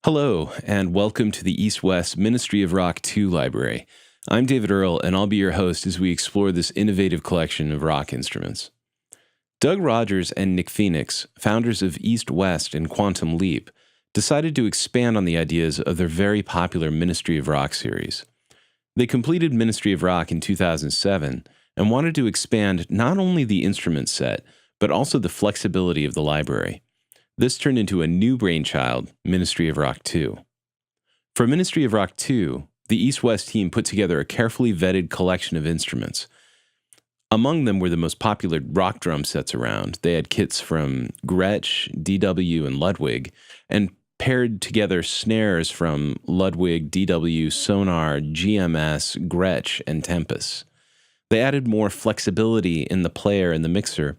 Hello, and welcome to the East-West Ministry of Rock 2 library. I'm David Earle, and I'll be your host as we explore this innovative collection of rock instruments. Doug Rogers and Nick Phoenix, founders of East-West and Quantum Leap, decided to expand on the ideas of their very popular Ministry of Rock series. They completed Ministry of Rock in 2007 and wanted to expand not only the instrument set, but also the flexibility of the library. This turned into a new brainchild, Ministry of Rock 2. For Ministry of Rock 2, the East-West team put together a carefully vetted collection of instruments. Among them were the most popular rock drum sets around. They had kits from Gretsch, DW, and Ludwig, and paired together snares from Ludwig, DW, Sonar, GMS, Gretsch, and Tempest. They added more flexibility in the player and the mixer,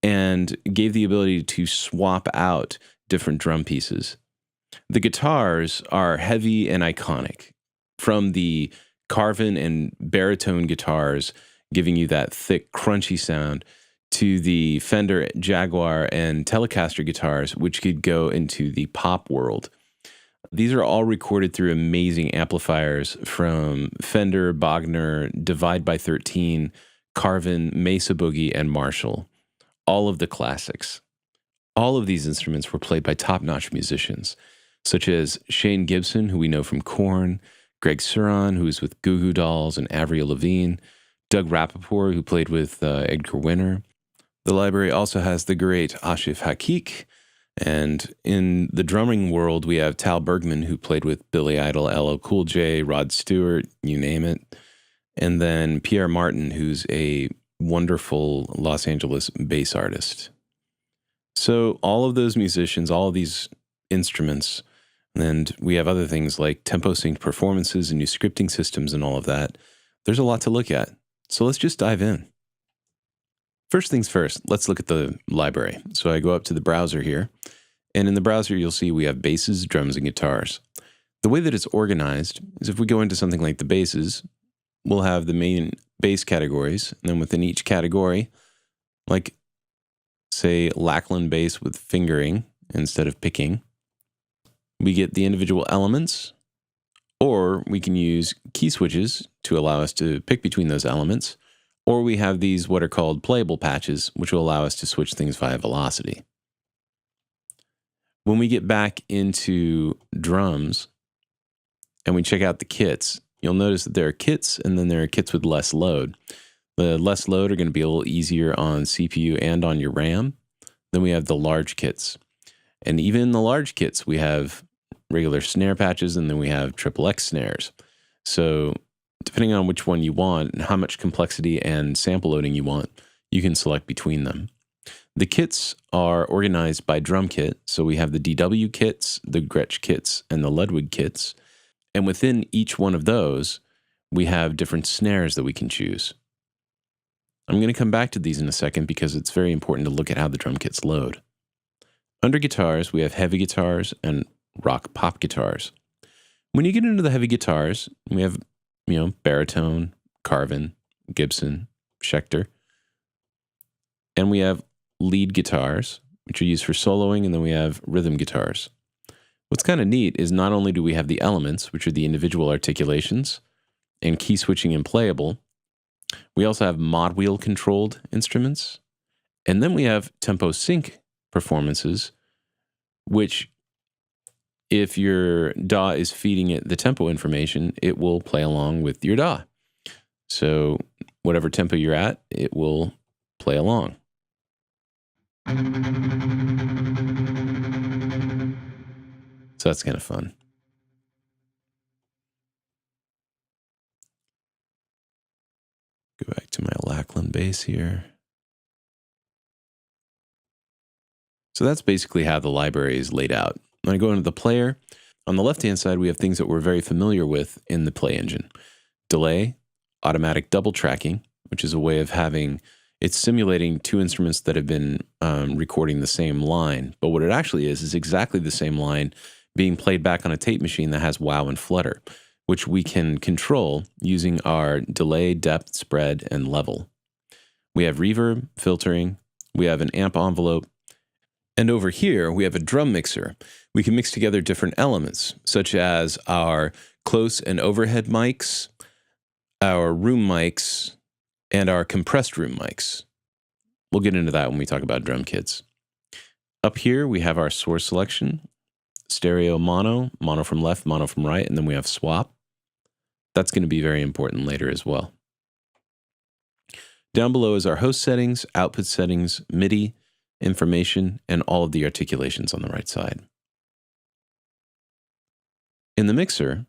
and gave the ability to swap out different drum pieces. The guitars are heavy and iconic, from the Carvin and baritone guitars, giving you that thick, crunchy sound, to the Fender, Jaguar, and Telecaster guitars, which could go into the pop world. These are all recorded through amazing amplifiers from Fender, Bogner, Divide by 13, Carvin, Mesa Boogie, and Marshall. All of the classics. All of these instruments were played by top-notch musicians, such as Shane Gibson, who we know from Korn, Greg Suron, who is with Goo Goo Dolls and Avril Lavigne, Doug Rappaport, who played with Edgar Winter. The library also has the great Asif Hakik, and in the drumming world, we have Tal Bergman, who played with Billy Idol, LL Cool J, Rod Stewart, you name it, and then Pierre Martin, who's a wonderful Los Angeles bass artist. So all of those musicians, all of these instruments, and we have other things like tempo-synced performances and new scripting systems and all of that. There's a lot to look at. So let's just dive in. First things first, let's look at the library. So I go up to the browser here, and in the browser you'll see we have basses, drums, and guitars. The way that it's organized is if we go into something like the basses, we'll have the main bass categories, and then within each category, like, say, Lackland bass with fingering instead of picking, we get the individual elements, or we can use key switches to allow us to pick between those elements, or we have these what are called playable patches, which will allow us to switch things via velocity. When we get back into drums and we check out the kits, you'll notice that there are kits, and then there are kits with less load. The less load are going to be a little easier on CPU and on your RAM. Then we have the large kits. And even in the large kits, we have regular snare patches, and then we have XXX snares. So depending on which one you want and how much complexity and sample loading you want, you can select between them. The kits are organized by drum kit. So we have the DW kits, the Gretsch kits, and the Ludwig kits. And within each one of those, we have different snares that we can choose. I'm going to come back to these in a second because it's very important to look at how the drum kits load. Under guitars, we have heavy guitars and rock pop guitars. When you get into the heavy guitars, we have, baritone, Carvin, Gibson, Schecter. And we have lead guitars, which are used for soloing, and then we have rhythm guitars. What's kind of neat is not only do we have the elements, which are the individual articulations, and key switching and playable, we also have mod wheel controlled instruments, and then we have tempo sync performances, which if your DAW is feeding it the tempo information, it will play along with your DAW. So whatever tempo you're at, it will play along. So that's kind of fun. Go back to my Lackland bass here. So that's basically how the library is laid out. When I go into the player, on the left-hand side, we have things that we're very familiar with in the Play engine. Delay, automatic double tracking, which is a way of it's simulating two instruments that have been recording the same line. But what it actually is exactly the same line being played back on a tape machine that has wow and flutter, which we can control using our delay, depth, spread, and level. We have reverb, filtering, we have an amp envelope, And over here, we have a drum mixer. We can mix together different elements, such as our close and overhead mics, our room mics, and our compressed room mics. We'll get into that when we talk about drum kits. Up here, we have our source selection, stereo mono, mono from left, mono from right, and then we have swap. That's going to be very important later as well. Down below is our host settings, output settings, MIDI, information, and all of the articulations on the right side. In the mixer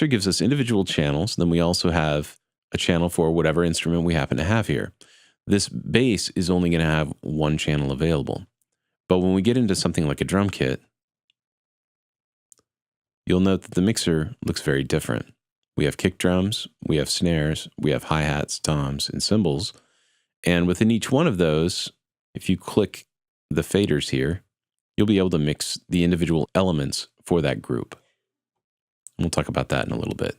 gives us individual channels. Then we also have a channel for whatever instrument we happen to have here. This bass is only going to have one channel available. But when we get into something like a drum kit, you'll note that the mixer looks very different. We have kick drums, we have snares, we have hi-hats, toms, and cymbals. And within each one of those, if you click the faders here, you'll be able to mix the individual elements for that group. We'll talk about that in a little bit.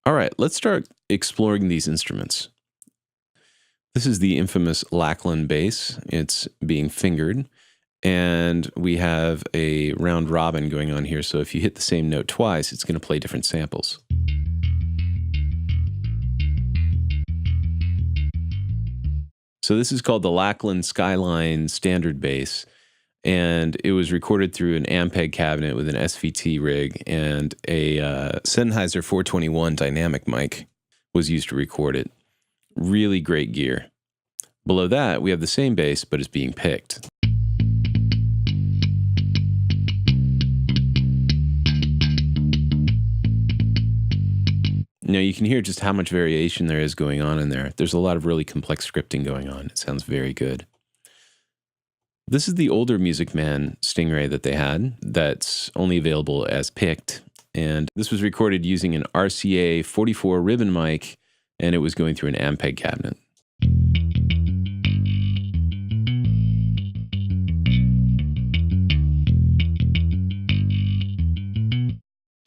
All right, let's start exploring these instruments. This is the infamous Lackland bass. It's being fingered, and we have a round robin going on here. So if you hit the same note twice, it's going to play different samples. So this is called the Lackland Skyline Standard Bass, and it was recorded through an Ampeg cabinet with an SVT rig, and a Sennheiser 421 dynamic mic was used to record it. Really great gear. Below that, we have the same bass, but it's being picked. Now you can hear just how much variation there is going on in there. There's a lot of really complex scripting going on. It sounds very good. This is the older Music Man Stingray that they had that's only available as picked. And this was recorded using an RCA 44 ribbon mic, and it was going through an Ampeg cabinet.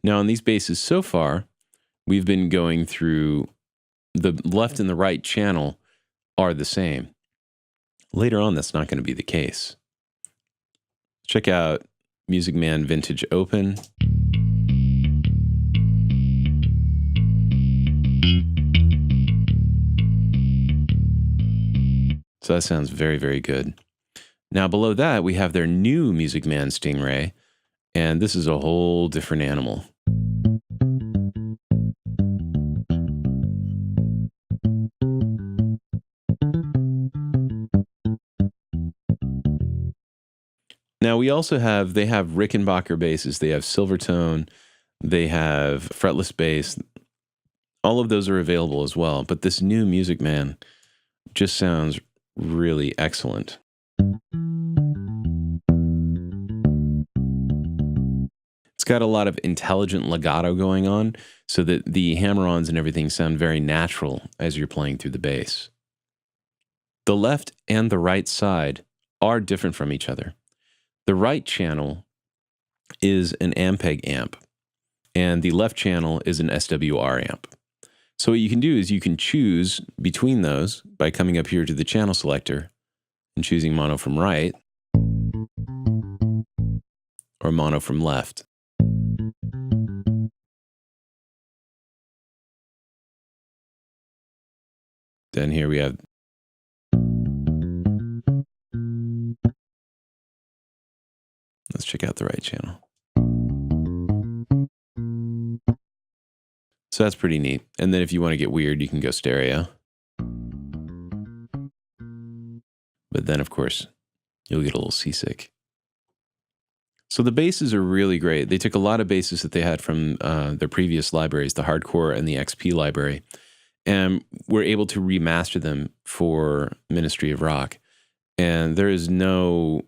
Now on these basses so far, we've been going through the left and the right channel are the same. Later on, that's not going to be the case. Check out Music Man Vintage Open. So that sounds very, very good. Now below that, we have their new Music Man Stingray, and this is a whole different animal. Now we also have, they have Rickenbacker basses, they have Silvertone, they have fretless bass. All of those are available as well, but this new Music Man just sounds really excellent. It's got a lot of intelligent legato going on, so that the hammer-ons and everything sound very natural as you're playing through the bass. The left and the right side are different from each other. The right channel is an Ampeg amp, and the left channel is an SWR amp. So what you can do is you can choose between those by coming up here to the channel selector and choosing mono from right or mono from left. Then here we have let's check out the right channel. So that's pretty neat. And then if you want to get weird, you can go stereo. But then, of course, you'll get a little seasick. So the basses are really great. They took a lot of basses that they had from their previous libraries, the Hardcore and the XP library, and were able to remaster them for Ministry of Rock. And there is no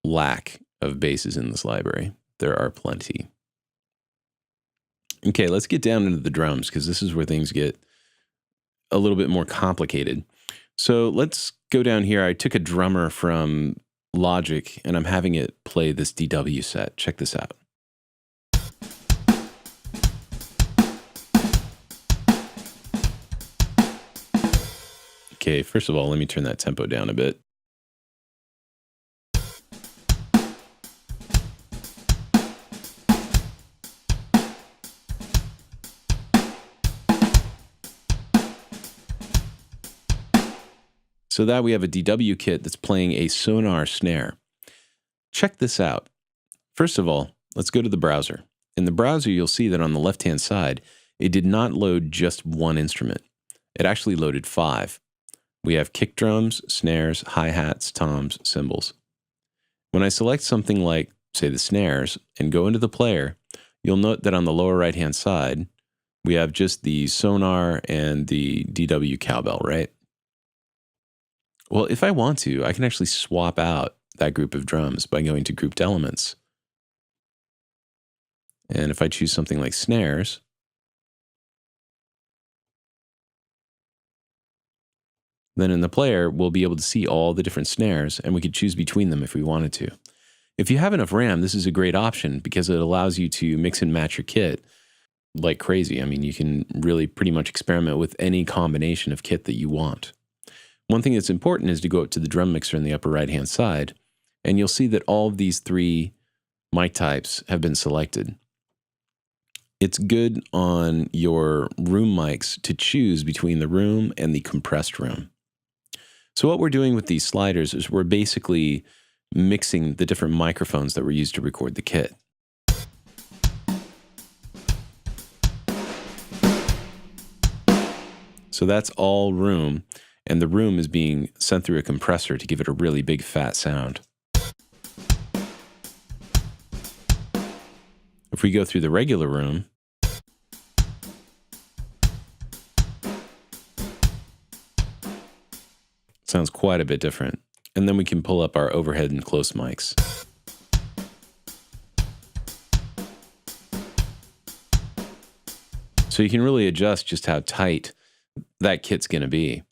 lack of basses in this library. There are plenty. Okay, let's get down into the drums, because this is where things get a little bit more complicated. So let's go down here. I took a drummer from Logic, and I'm having it play this DW set. Check this out. Okay, first of all, let me turn that tempo down a bit. So that we have a DW kit that's playing a sonar snare. Check this out. First of all, let's go to the browser. In the browser, you'll see that on the left-hand side, it did not load just one instrument. It actually loaded 5. We have kick drums, snares, hi-hats, toms, cymbals. When I select something like, say, the snares, and go into the player, you'll note that on the lower right-hand side, we have just the sonar and the DW cowbell, right? Well, if I want to, I can actually swap out that group of drums by going to Grouped Elements. And if I choose something like snares, then in the player, we'll be able to see all the different snares, and we could choose between them if we wanted to. If you have enough RAM, this is a great option because it allows you to mix and match your kit like crazy. I mean, you can really pretty much experiment with any combination of kit that you want. One thing that's important is to go up to the drum mixer in the upper right-hand side, and you'll see that all of these 3 mic types have been selected. It's good on your room mics to choose between the room and the compressed room. So what we're doing with these sliders is we're basically mixing the different microphones that were used to record the kit. So that's all room, and the room is being sent through a compressor to give it a really big fat sound. If we go through the regular room, it sounds quite a bit different. And then we can pull up our overhead and close mics. So you can really adjust just how tight that kit's going to be.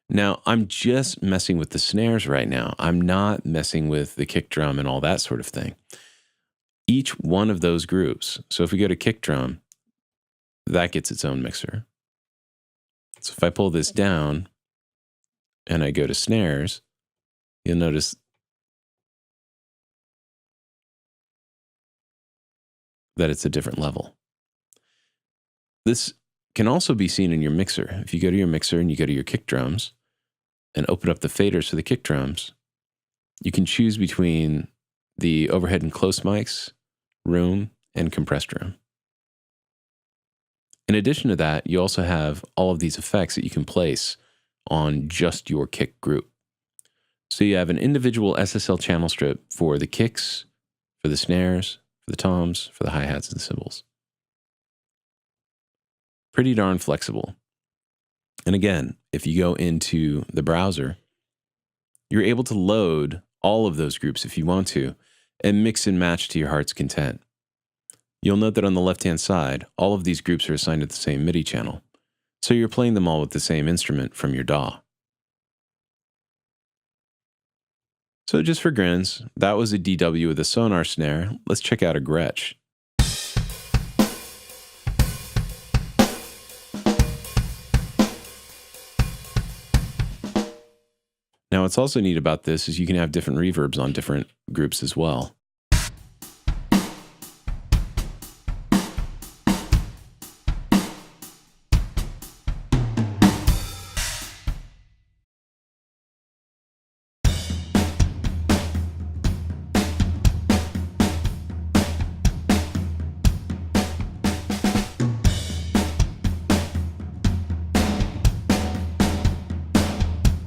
Now, I'm just messing with the snares right now. I'm not messing with the kick drum and all that sort of thing. Each one of those groups, so if we go to kick drum, that gets its own mixer. So if I pull this down and I go to snares, you'll notice that it's a different level. This can also be seen in your mixer. If you go to your mixer and you go to your kick drums and open up the faders for the kick drums, you can choose between the overhead and close mics, room, and compressed room. In addition to that, you also have all of these effects that you can place on just your kick group. So you have an individual SSL channel strip for the kicks, for the snares, for the toms, for the hi-hats and the cymbals. Pretty darn flexible. And again, if you go into the browser, you're able to load all of those groups if you want to, and mix and match to your heart's content. You'll note that on the left-hand side, all of these groups are assigned to the same MIDI channel, so you're playing them all with the same instrument from your DAW. So just for grins, that was a DW with a sonar snare. Let's check out a Gretsch. Now, what's also neat about this is you can have different reverbs on different groups as well.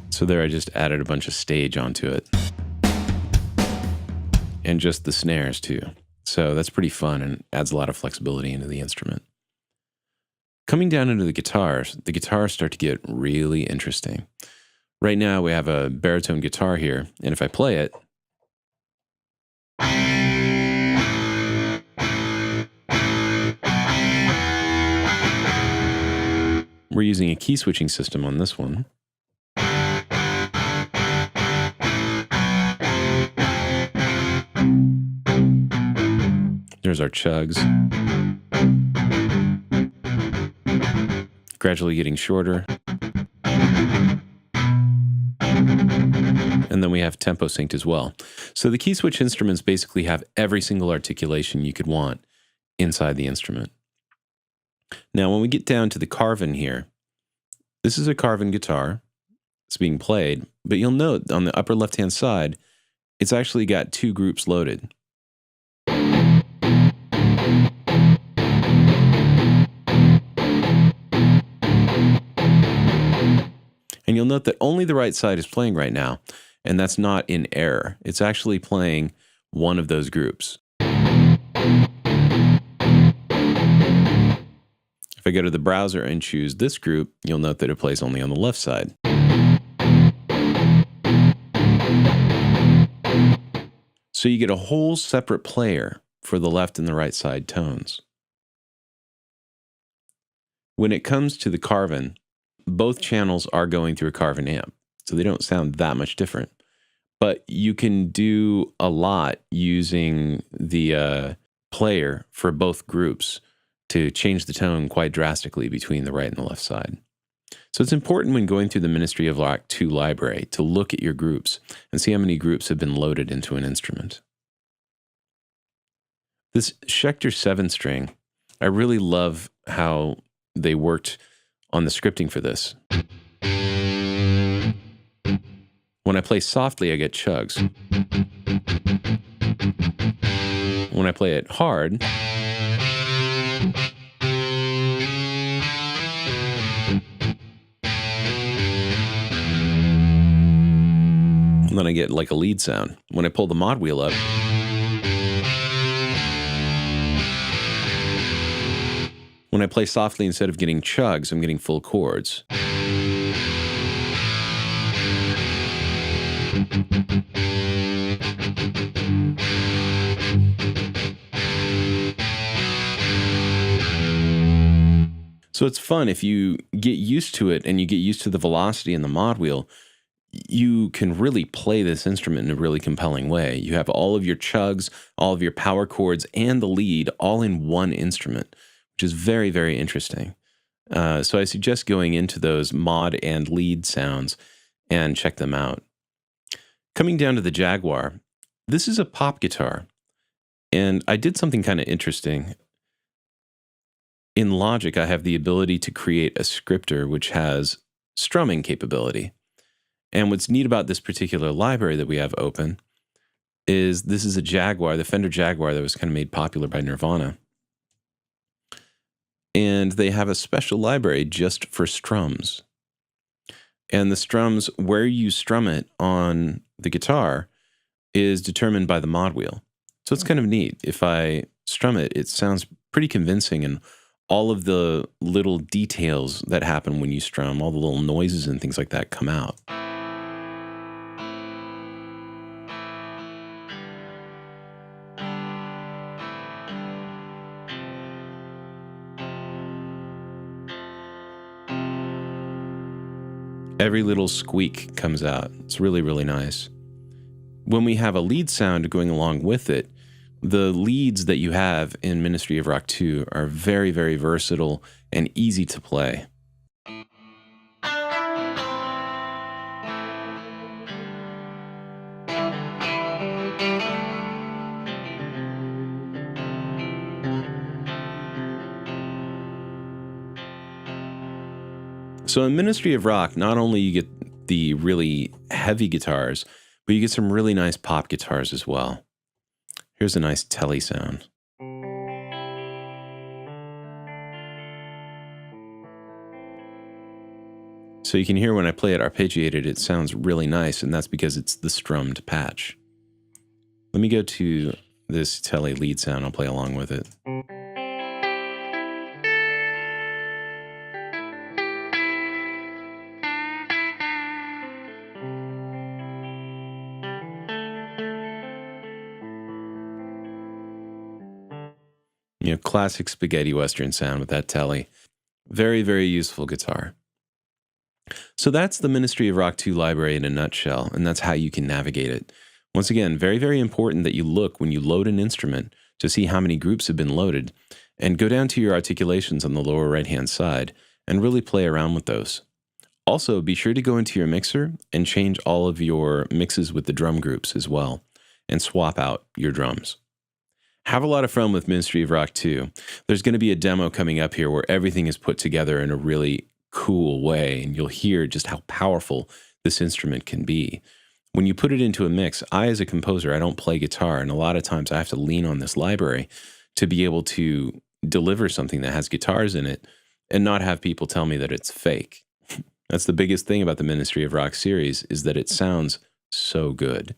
So there I just added a bunch of stage onto it. And just the snares too. So that's pretty fun and adds a lot of flexibility into the instrument. Coming down into the guitars start to get really interesting. Right now we have a baritone guitar here, and if I play it, we're using a key switching system on this one. There's our chugs. Gradually getting shorter. And then we have tempo synced as well. So the key switch instruments basically have every single articulation you could want inside the instrument. Now, when we get down to the carvin here, this is a carvin guitar. It's being played, but you'll note on the upper left-hand side, it's actually got two groups loaded. And you'll note that only the right side is playing right now, and that's not in error. It's actually playing one of those groups. If I go to the browser and choose this group, you'll note that it plays only on the left side. So you get a whole separate player for the left and the right side tones. When it comes to the carvin, both channels are going through a carvin amp, so they don't sound that much different. But you can do a lot using the player for both groups to change the tone quite drastically between the right and the left side. So it's important when going through the Ministry of Rock 2 library to look at your groups and see how many groups have been loaded into an instrument. This Schecter 7-string, I really love how they worked on the scripting for this. When I play softly, I get chugs. When I play it hard, and then I get like a lead sound. When I pull the mod wheel up, when I play softly, instead of getting chugs, I'm getting full chords. So it's fun if you get used to it and you get used to the velocity and the mod wheel, you can really play this instrument in a really compelling way. You have all of your chugs, all of your power chords, and the lead all in one instrument, which is very, very interesting. So I suggest going into those mod and lead sounds and check them out. Coming down to the Jaguar, this is a pop guitar, and I did something kind of interesting. In Logic, I have the ability to create a scripter which has strumming capability. And what's neat about this particular library that we have open is this is a Jaguar, the Fender Jaguar that was kind of made popular by Nirvana. And they have a special library just for strums. And the strums, where you strum it on the guitar, is determined by the mod wheel. So it's kind of neat. If I strum it, it sounds pretty convincing, and all of the little details that happen when you strum, all the little noises and things like that come out. Every little squeak comes out. It's really, really nice. When we have a lead sound going along with it, the leads that you have in Ministry of Rock 2 are very, very versatile and easy to play. So in Ministry of Rock, not only you get the really heavy guitars, but you get some really nice pop guitars as well. Here's a nice telly sound. So you can hear when I play it arpeggiated, it sounds really nice, and that's because it's the strummed patch. Let me go to this telly lead sound. I'll play along with it. You know, classic spaghetti western sound with that telly. Very, very useful guitar. So that's the Ministry of Rock 2 library in a nutshell, and that's how you can navigate it. Once again, very, very important that you look when you load an instrument to see how many groups have been loaded, and go down to your articulations on the lower right-hand side and really play around with those. Also, be sure to go into your mixer and change all of your mixes with the drum groups as well, and swap out your drums. Have a lot of fun with Ministry of Rock 2. There's going to be a demo coming up here where everything is put together in a really cool way, and you'll hear just how powerful this instrument can be. When you put it into a mix, as a composer, I don't play guitar, and a lot of times I have to lean on this library to be able to deliver something that has guitars in it and not have people tell me that it's fake. That's the biggest thing about the Ministry of Rock series, is that it sounds so good.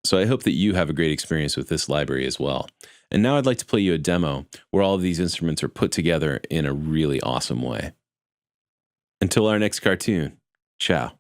So I hope that you have a great experience with this library as well. And now I'd like to play you a demo where all of these instruments are put together in a really awesome way. Until our next cartoon, ciao.